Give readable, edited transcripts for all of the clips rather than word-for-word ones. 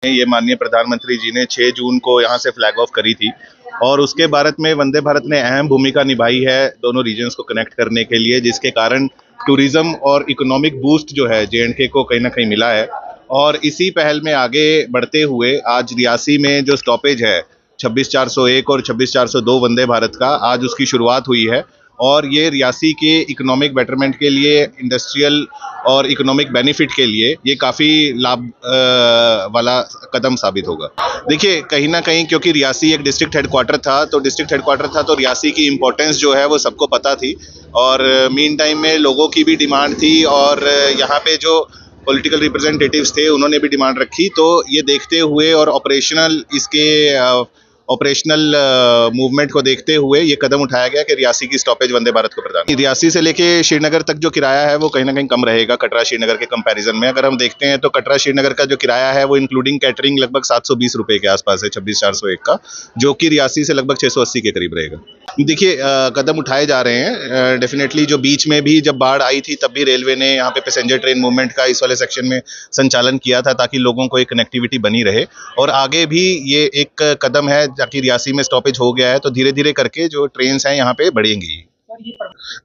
ये माननीय प्रधानमंत्री जी ने 6 जून को यहाँ से फ्लैग ऑफ करी थी और उसके भारत में वंदे भारत ने अहम भूमिका निभाई है दोनों रीजन्स को कनेक्ट करने के लिए, जिसके कारण टूरिज्म और इकोनॉमिक बूस्ट जो है जे.एंड.के को कहीं ना कहीं मिला है। और इसी पहल में आगे बढ़ते हुए आज रियासी में जो स्टॉपेज है 26/401 और 26/402 वंदे भारत का, आज उसकी शुरुआत हुई है और ये रियासी के इकोनॉमिक बेटरमेंट के लिए, इंडस्ट्रियल और इकोनॉमिक बेनिफिट के लिए ये काफ़ी लाभ वाला कदम साबित होगा। देखिए, कहीं ना कहीं क्योंकि रियासी एक डिस्ट्रिक्ट हेडक्वार्टर था, तो रियासी की इम्पोर्टेंस जो है वो सबको पता थी और मीन टाइम में लोगों की भी डिमांड थी और यहाँ पे जो पॉलिटिकल रिप्रेजेंटेटिव्स थे उन्होंने भी डिमांड रखी। तो ये देखते हुए और ऑपरेशनल मूवमेंट को देखते हुए ये कदम उठाया गया कि रियासी की स्टॉपेज वंदे भारत को प्रदान। रियासी से लेके श्रीनगर तक जो किराया है वो कहीं ना कहीं कम रहेगा कटरा श्रीनगर के कंपैरिजन में। अगर हम देखते हैं तो कटरा श्रीनगर का जो किराया है वो इंक्लूडिंग कैटरिंग लगभग 720 रुपए के आसपास है 26/401 का, जो कि रियासी से लगभग 680 के करीब रहेगा। देखिए, कदम उठाए जा रहे हैं डेफिनेटली। जो बीच में भी जब बाढ़ आई थी तब भी रेलवे ने यहाँ पे पैसेंजर ट्रेन मूवमेंट का इस वाले सेक्शन में संचालन किया था ताकि लोगों को एक कनेक्टिविटी बनी रहे और आगे भी ये एक कदम है ताकि रियासी में स्टॉपेज हो गया है तो धीरे धीरे करके जो ट्रेन्स हैं यहाँ पे बढ़ेंगी।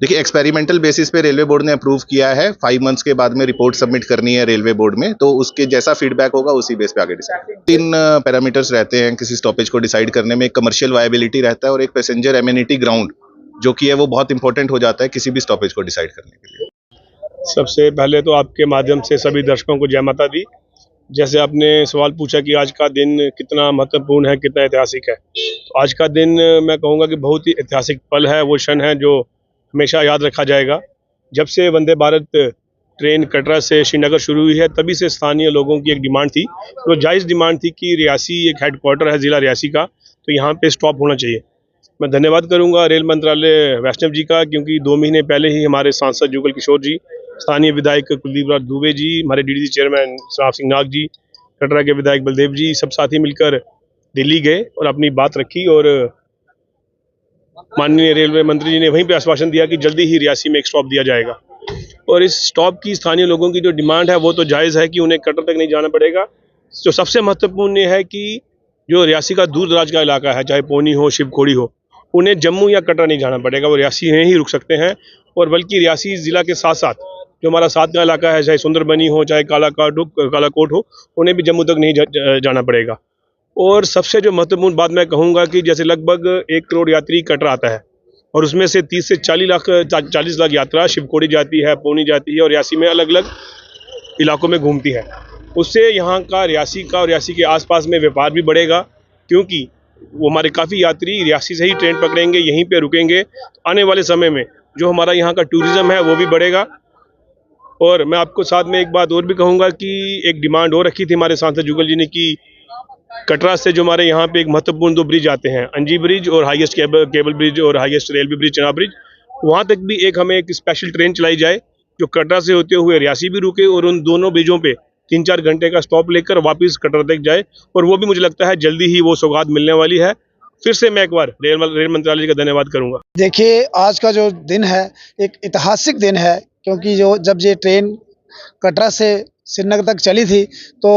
देखिए, एक्सपेरिमेंटल बेसिस पे रेलवे बोर्ड ने अप्रूव किया है। 5 मंथ्स के बाद में रिपोर्ट सबमिट करनी है रेलवे बोर्ड में, तो उसके जैसा फीडबैक होगा उसी बेस पे आगे डिसाइड। 3 पैरामीटर्स रहते हैं किसी स्टॉपेज को डिसाइड करने में। एक कमर्शियल वायबिलिटी रहता है और एक पैसेंजर एमिनिटी ग्राउंड जो कि है वो बहुत इंपॉर्टेंट हो जाता है किसी भी स्टॉपेज को डिसाइड करने के लिए। सबसे पहले तो आपके माध्यम से सभी दर्शकों को जय माता दी। जैसे आपने सवाल पूछा कि आज का दिन कितना महत्वपूर्ण है, कितना ऐतिहासिक है, तो आज का दिन मैं कहूँगा कि बहुत ही ऐतिहासिक पल है, वो क्षण है जो हमेशा याद रखा जाएगा। जब से वंदे भारत ट्रेन कटरा से श्रीनगर शुरू हुई है तभी से स्थानीय लोगों की एक डिमांड थी, तो जायज़ डिमांड थी कि रियासी एक हेडक्वार्टर है ज़िला रियासी का, तो यहाँ पे स्टॉप होना चाहिए। मैं धन्यवाद करूँगा रेल मंत्रालय वैष्णव जी का, क्योंकि 2 महीने पहले ही हमारे सांसद जुगल किशोर जी, स्थानीय विधायक कुलदीप राज दुबे जी, हमारे डीडीसी चेयरमैन श्राव सिंह नाग जी, कटरा के विधायक बलदेव जी, सब साथी मिलकर दिल्ली गए और अपनी बात रखी और माननीय रेलवे मंत्री जी ने वहीं पे आश्वासन दिया कि जल्दी ही रियासी में एक स्टॉप दिया जाएगा। और इस स्टॉप की स्थानीय लोगों की जो डिमांड है वो तो जायज़ है कि उन्हें कटरा तक नहीं जाना पड़ेगा। जो सबसे महत्वपूर्ण ये है कि जो रियासी का दूर दराज का इलाका है, चाहे पौनी हो, शिवखोड़ी हो, उन्हें जम्मू या कटरा नहीं जाना पड़ेगा, वो रियासी में ही रुक सकते हैं। और बल्कि रियासी ज़िला के साथ साथ जो हमारा साथ का इलाका है, चाहे सुंदरबनी हो, चाहे कालाकोट हो, उन्हें भी जम्मू तक नहीं जाना पड़ेगा। और सबसे जो महत्वपूर्ण बात मैं कहूँगा कि जैसे लगभग 1 करोड़ यात्री कटरा आता है और उसमें से 30 से 40 लाख यात्रा शिवखोड़ी जाती है, पौनी जाती है और रियासी में अलग अलग इलाकों में घूमती है। उससे यहाँ का रियासी और रियासी के आसपास में व्यापार भी बढ़ेगा, क्योंकि वो हमारे काफ़ी यात्री रियासी से ही ट्रेन पकड़ेंगे, यहीं पे रुकेंगे। आने वाले समय में जो हमारा यहाँ का टूरिज़्म है वो भी बढ़ेगा। और मैं आपको साथ में एक बात और भी कहूँगा कि एक डिमांड और रखी थी हमारे सांसद जुगल जी ने कि कटरा से जो हमारे यहाँ पे एक महत्वपूर्ण 2 ब्रिज आते हैं, अंजी ब्रिज और हाईएस्ट केबल ब्रिज और highest railway bridge Chenab bridge, वहाँ तक भी एक हमें एक स्पेशल ट्रेन चलाई जाए जो कटरा से होते हुए रियासी भी रुके और उन दोनों ब्रिजों पे 3-4 घंटे का स्टॉप लेकर वापस कटरा तक जाए। और वो भी मुझे लगता है जल्दी ही वो सौगात मिलने वाली है। फिर से मैं एक बार रेल मंत्रालय का धन्यवाद करूँगा। देखिए, आज का जो दिन है एक ऐतिहासिक दिन है, क्योंकि जब ये ट्रेन कटरा से श्रीनगर तक चली थी तो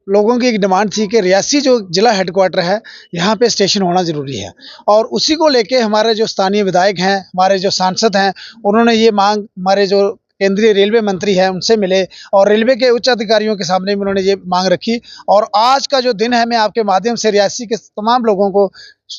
लोगों की एक डिमांड थी कि रियासी जो जिला हेडक्वार्टर है यहाँ पे स्टेशन होना ज़रूरी है। और उसी को लेके हमारे जो स्थानीय विधायक हैं, हमारे जो सांसद हैं, उन्होंने ये मांग हमारे जो केंद्रीय रेलवे मंत्री हैं उनसे मिले और रेलवे के उच्च अधिकारियों के सामने भी उन्होंने ये मांग रखी। और आज का जो दिन है, मैं आपके माध्यम से रियासी के तमाम लोगों को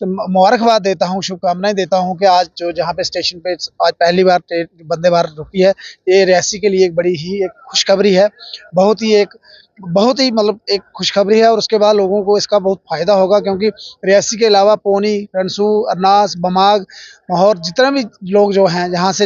मुबारकबाद देता हूँ, शुभकामनाएं देता हूँ कि आज जो जहाँ पे स्टेशन पे आज पहली बार ट्रेन वंदे भारत रुकी है, ये रियासी के लिए एक बड़ी ही एक खुशखबरी है। बहुत ही मतलब एक खुशखबरी है और उसके बाद लोगों को इसका बहुत फ़ायदा होगा, क्योंकि रियासी के अलावा पौनी, रनसू, अरनास, बमाग, और जितने भी लोग जो हैं यहाँ से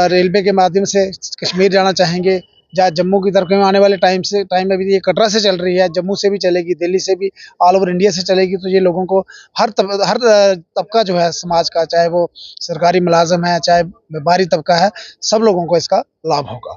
रेलवे के माध्यम से कश्मीर जाना चाहेंगे, जहाँ जम्मू की तरफ में आने वाले टाइम में भी ये कटरा से चल रही है, जम्मू से भी चलेगी, दिल्ली से भी, ऑल ओवर इंडिया से चलेगी। तो ये लोगों को हर तबका जो है समाज का, चाहे वो सरकारी मुलाजिम है, चाहे व्यापारी तबका है, सब लोगों को इसका लाभ होगा।